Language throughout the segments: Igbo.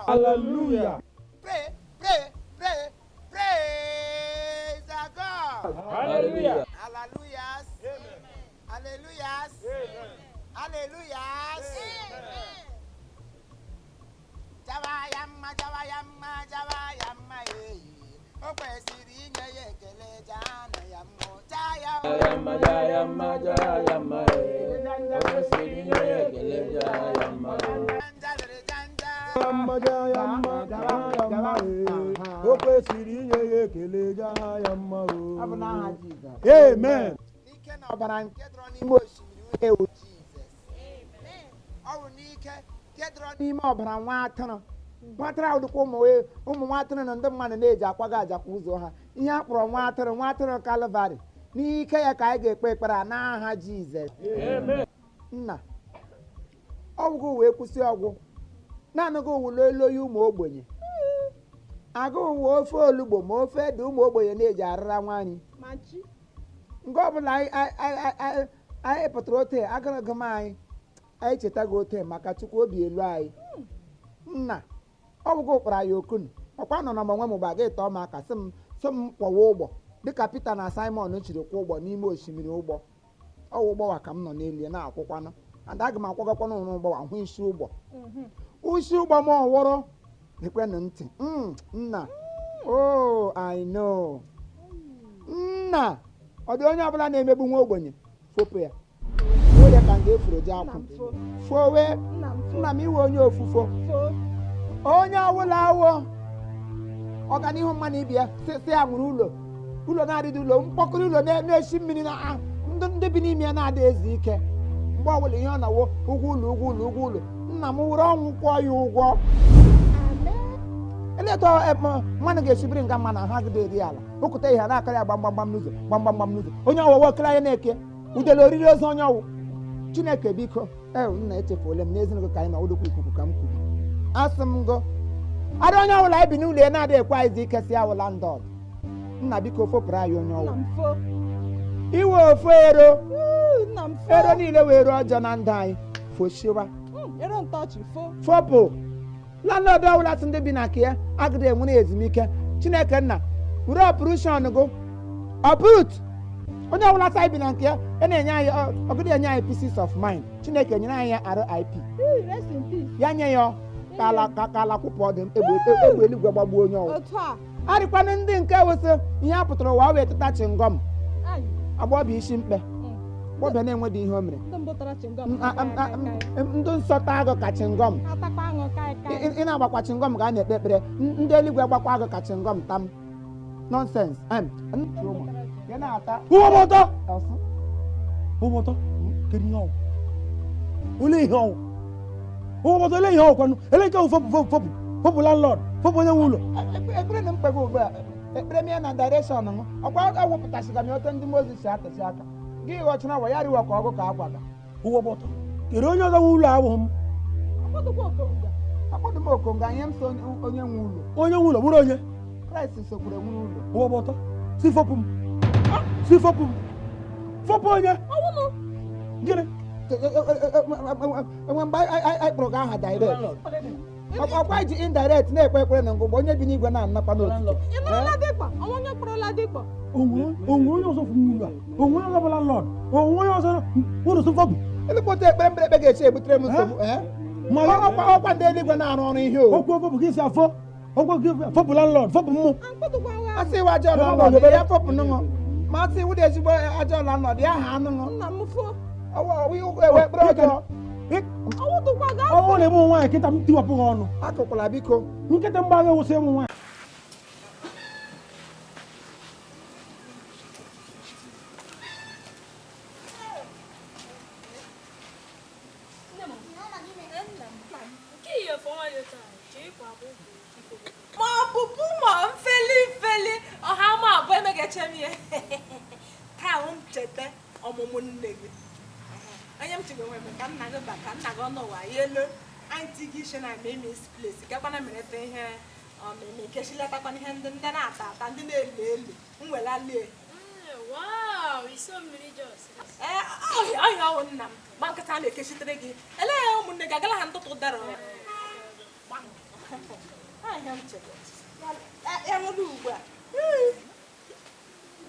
Hallelujah. Pray. Praise the God. Hallelujah. Hallelujahs. Amen. Hallelujahs. Amen. Hallelujahs. Jawayama. O kwesịrị inye ya ekele jana ya mmụọ. Jayama. O kwesịrị inye ya ekele jayama. O kwesịrị inye ya ekele jayama. Amen. N'ike na ọbara nke dọrọ n'ime osimiri uhie o Jizọs. Ọ bụ n'ike nke dọrọ n'ime ọbara nwa atụrụ. Nwa atụrụ ahụ dịkwa ụmụ nwa atụrụ na ndị mmadụ na-eji akwaga ajakwa ụzọ ha. Ihe a kpọrọ nwa atụrụ Kalvarị. N'ike ya ka anyị ga-ekpe ekpere a n'aha Jizọs. Nna, ọgwụgwụ wee kwụsị ọgwụ. Naanị gị wụlụ elu oyi ụmụ ogbenye. Agụ uwe ofe olugbo ma ofe dị ụmụ ogbenye na-eji arịra nwaanyị. Nke ọ bụla anyị pụtara ote agaraghị m anyị chetaghị ote maka Chukwu obi elu anyị. Nna, ọ bụghị ụkpara ya okunu ọkwa nọ na mgbanwe mụba ga ete ọma aka sị m kwọwa ụgbọ dịka Pita na Simon chiri kwụ ụgbọ n'ime osimiri ụgbọ ọwụ ụgbọwa ka m nọ n'elu na-akwụkwanụ and aga m akwagakwanụ ụgbọwa hụ isi ụgbọ m ọwụrụ ekwenụ ntị nna oh I know nna ọ dị onye ọbụla na-emegbu nwa ogbenye fopụ ya onye ka m ga-efuru ji akwụ fowe nna m iwe onye ofufo onye ọbụla awụ ọganihu mmanụ ibi ya si ya nwere ụlọ na-adịghị ụlọ mkpọkụrụ ụlọ na-esi mmiri na ndị bi n'ime ya na-adị ezu ike mgbe ọbụla ihe ọ na-awụ ụgwọ ụlọ nna m were ọnwụ kwụọ ya ụgwọ eleta mmanụ ga-esibiri nga mma na ha gide eri ala okwute ihe na-akarị gbamgbam n'ụzọ onye ọwụwa okere anya na-eke udele oriri ozu onye ọwụ Chineke biko nna echefuola m n'ezinụlọ ka anyị na ụdịkwa ikuku ka m kwuru asị m go ada onye ọbụla anyị bi n'ụlọ ya na-adịghị ekwe anyị ike si awụ landlord nna biko fopụrụ anyị onye ọwụ iwe ofu ero niile wee ero ọjọọ na ndụ anyị foshiwa fopụ landlord ọbụla sị ndị bi na nke ya agịdị enwere ezumike Chineke nna were ọpụrụshọn go ọpụt onye ọbụla sa anyị bi na nke ya na-enye anyị ọgịdị enye anyị pieces of mind Chineke nyere anyị ya RIP ya nye ya ka ala kwụpụ ọdụm egbe eluigwe gbagbuo onye ọwụ arịkwanụ ndị nke wụsị ihe a pụtara ụwa wee tụta chingọm agbọbịa isi mkpe gbọbịa na-enwedị ihe o mere ndị nsọta agụ ka chingọm ị na-agbakwa chingọm ga a na-ekpe ekpere ndị eluigwe gbakwa agụ ka chingọm tam nọnsens ụmụtọ kedu ihe ọwụ ole ihe ọwụ ụmụtọ ele ihe ọwụ kwanụ ele nke fopụ landlord fopụ onye nwe ụlọ ekpere na mkpego ugbu a ekpere m ya na direction m ọkwa awụpụtasịga m ote ndị Mozis si atasi aka gị ghọchara wa ya riwa ka ọgụ ka agwaga ụgbọtọ kedu onye ọzọ nwe ụlọ abụghị m akpọdụ m okonga nye m so onye nwe ụlọ bụrụ onye Kraịst sokwuru nwe ụlọ ụgbọtọ si fopụ m fopụ onye gịnị enwe mgbe anyị kpụrụ gị aha direct ọkwa ji indirect na-ekpe ekpere na ngwụgba onye bi n'igwe na-anakwa n'otu onwe onye ọzọ fụrụ ụlọ a onwe onye ọzọ bụ landlord onwe onye ọzọ ụlọ so fopụ elekpọta ekpere mkperekpe ga-eche ebutere m nsogbu ọkwa ndị eluigwe na-arụ ọrụ ihe okwu fopụ gị si afọ okwu gị fopụ landlord fopụ mmụ asị iwe ajọ landlord ya fopụ nụṅụ ma asị iwu dị ezigbo ajọ landlord ya ha anụṅụ ekpere ọjọọ ọnwụ na-eme ụmụ nwaanyị kịta m tiwapụ ha ọnụ akụkwala biko nkịta mgbagha wụsị ụmụ nwaanyị ọmụmụ nne gị onye m chigwe ka nna gị baka nna gị ọnụ ụwa ya elu anyị gị isi na memis place gakwana mereta ihe ọmịmị nke chiletakwana ihe ndị na-ata ata ndị na-elu elu mwelalie ọhịa ọwụ nna m gba nkịta na-ekechitere gị elee ụmụnne gị agala ha ntụtụ dara I am chicken. I am a do.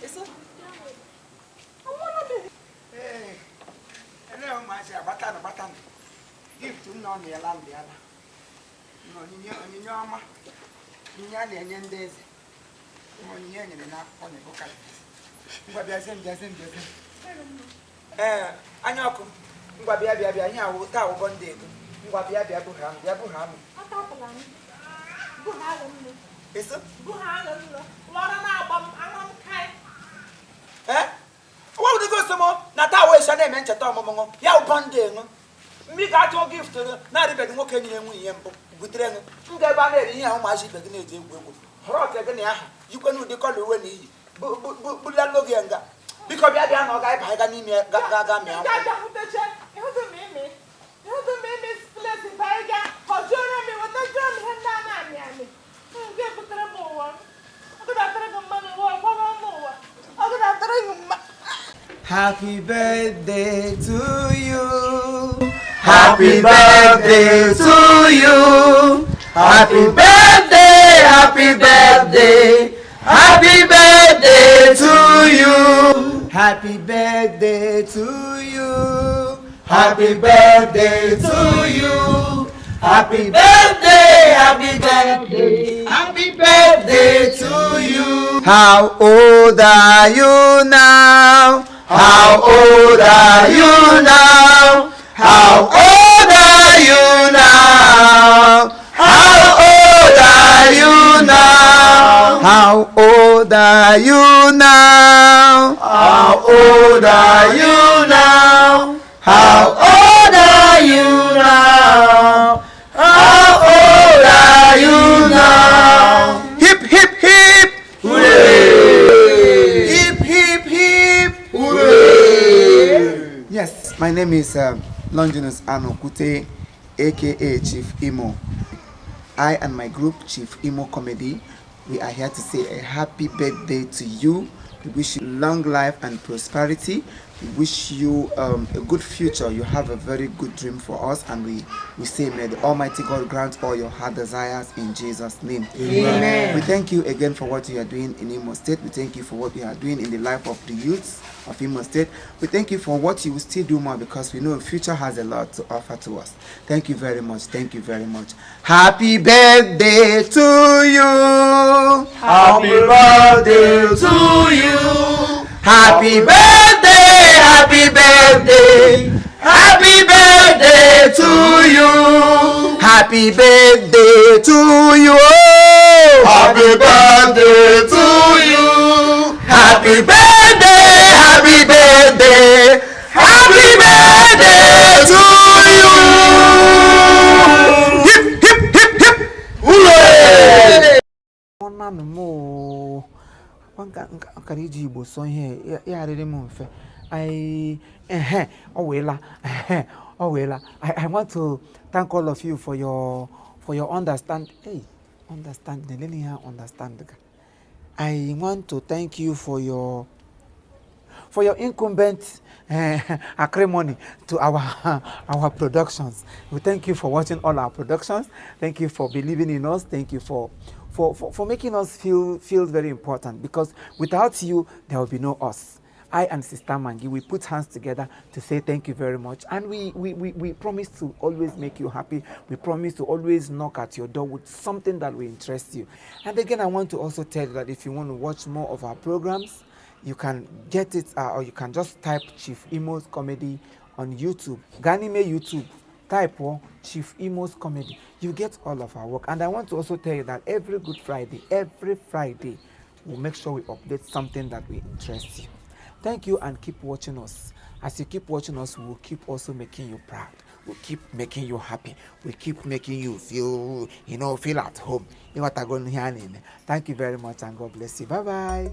It's a. I want to be. Hey, hello, my dear. Batan. Give to no near land. No, you know, ma. You know, and days. On the end and on the book. What does it? Anyako. Ngwabia nya wo ta wo bonde ko. Ngwabia Abraham. Atapala. Buhalo no. Eso? Buhalo no. Wara na amam kai. What would go some more? Na ta we sha na me ncheta omomo. Ya wo bonde ngo. Mbi ga to gift na ri be ngo kenyi enwu yempo. Butere ngo. Nga ba na ri ya wo ma shi be na eje egwu. Horo ke gani aha. Yikwa nu de kolo we ni. Bu la logi nga. Because we are not going to get me. Happy birthday to you. Happy birthday to you. Happy birthday, happy birthday. Happy birthday to you. Happy birthday to you. Happy birthday to you. Happy birthday, happy birthday. Happy birthday to you. How old are you now? How old are you now? How old are you now? How old are you now? How old are you now? How old are you now? How old are you now? How old are you now? Hip hip hip! Hooray! Hip hip hip! Hooray! Yes, my name is Longinus Anokute, aka Chief Imo. I and my group, Chief Imo Comedy, we are here to say a happy birthday to you. We wish you long life and prosperity. We wish you a good future. You have a very good dream for us, and we say may the Almighty God grant all your heart desires in Jesus' name. Amen. We thank you again for what you are doing in Imo State. We thank you for what you are doing in the life of the youths of Imo State. We thank you for what you will still do more, because we know the future has a lot to offer to us. Thank you very much. Thank you very much. Happy birthday to you. Happy birthday to you. Happy birthday, happy birthday. Happy birthday to you. Happy birthday to you. Happy birthday to you. Happy birthday, happy birthday. Happy birthday to you. Hip hip hip hip. Hooray! Kariji Igbo so here ya rere mu mfe I want to thank all of you for your understand I want to thank you for your incumbent acrimony to our productions. We thank you for watching all our productions. Thank you for believing in us. Thank you for making us feel very important, because without you there will be no us. I and Sister Mangi, we put hands together to say thank you very much, and we promise to always make you happy. We promise to always knock at your door with something that will interest you. And again, I want to also tell you that if you want to watch more of our programs, you can get it, or you can just type Chief Imo's Comedy on YouTube. Ganime YouTube, type Chief Imo's Comedy. You get all of our work. And I want to also tell you that every Friday, we'll make sure we update something that will interest you. Thank you, and keep watching us. As you keep watching us, we'll keep also making you proud. We'll keep making you happy. We'll keep making you feel at home. Thank you very much, and God bless you. Bye-bye.